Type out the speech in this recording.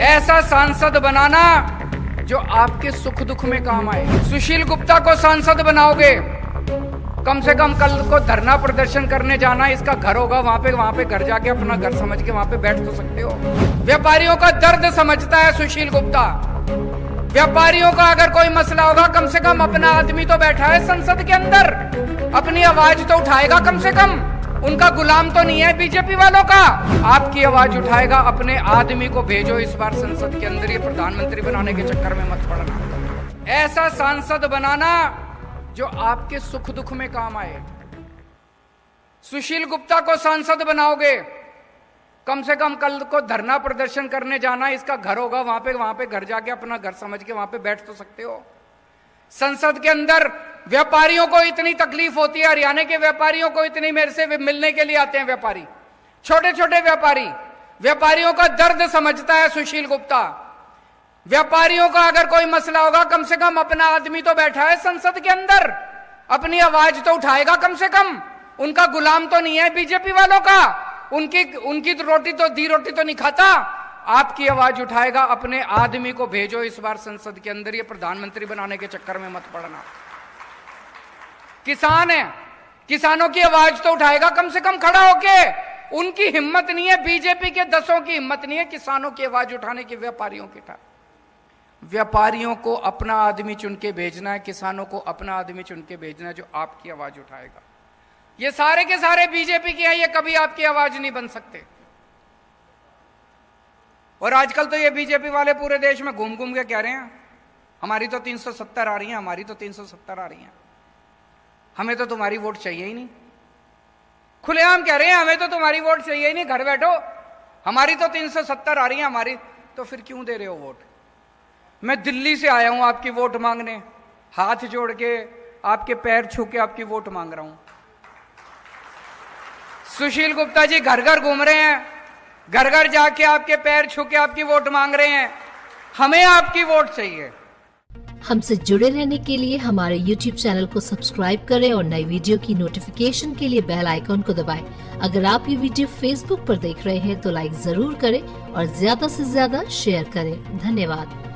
ऐसा सांसद बनाना जो आपके सुख दुख में काम आए। सुशील गुप्ता को सांसद बनाओगे, कम से कम कल को धरना प्रदर्शन करने जाना, इसका घर होगा, वहां पे घर जाके अपना घर समझ के वहां पे बैठ तो सकते हो। व्यापारियों का दर्द समझता है सुशील गुप्ता। व्यापारियों का अगर कोई मसला होगा, कम से कम अपना आदमी तो बैठा है संसद के अंदर, अपनी आवाज तो उठाएगा कम से कम। उनका गुलाम तो नहीं है बीजेपी वालों का। आपकी आवाज उठाएगा, अपने आदमी को भेजो इस बार संसद के अंदर। ये प्रधानमंत्री बनाने के चक्कर में मत पड़ना। ऐसा सांसद बनाना जो आपके सुख दुख में काम आए। सुशील गुप्ता को सांसद बनाओगे, कम से कम कल को धरना प्रदर्शन करने जाना, इसका घर होगा, वहां पे घर जाके अपना घर समझ के वहां पे बैठ तो सकते हो। संसद के अंदर व्यापारियों को इतनी तकलीफ होती है, हरियाणा के व्यापारियों को इतनी, मेरे से मिलने के लिए आते हैं व्यापारी, छोटे छोटे व्यापारी। व्यापारियों का दर्द समझता है सुशील गुप्ता। व्यापारियों का अगर कोई मसला होगा, कम से कम अपना आदमी तो बैठा है संसद के अंदर, अपनी आवाज तो उठाएगा कम से कम। उनका गुलाम तो नहीं है बीजेपी वालों का। उनकी तो रोटी तो नहीं खाता। आपकी आवाज उठाएगा, अपने आदमी को भेजो इस बार संसद के अंदर। ये प्रधानमंत्री बनाने के चक्कर में मत पड़ना। किसान है, किसानों की आवाज तो उठाएगा कम से कम खड़ा होके। उनकी हिम्मत नहीं है, बीजेपी के 10 की हिम्मत नहीं है किसानों की आवाज उठाने की, व्यापारियों की था। व्यापारियों को अपना आदमी चुन के भेजना है, किसानों को अपना आदमी चुन के भेजना है जो आपकी आवाज उठाएगा। ये सारे के सारे बीजेपी के हैं, ये कभी आपकी आवाज नहीं बन सकते। और आजकल तो ये बीजेपी वाले पूरे देश में घूम घूम के कह रहे हैं हमारी तो 370 आ रही हैं, हमारी तो 370 आ रही हैं, हमें तो तुम्हारी वोट चाहिए ही नहीं। खुलेआम कह रहे हैं हमें तो तुम्हारी वोट चाहिए ही नहीं, घर बैठो, हमारी तो 370 आ रही है, हमारी तो फिर क्यों दे रहे हो वोट? मैं दिल्ली से आया हूं आपकी वोट मांगने, हाथ जोड़ के आपके पैर छू के आपकी वोट मांग रहा हूं। सुशील गुप्ता जी घर घर घूम रहे हैं, घर घर जाके आपके पैर छू के आपकी वोट मांग रहे हैं। हमें आपकी वोट चाहिए। हमसे जुड़े रहने के लिए हमारे YouTube चैनल को सब्सक्राइब करें और नई वीडियो की नोटिफिकेशन के लिए बेल आइकॉन को दबाएं। अगर आप ये वीडियो Facebook पर देख रहे हैं तो लाइक जरूर करें और ज्यादा से ज्यादा शेयर करें। धन्यवाद।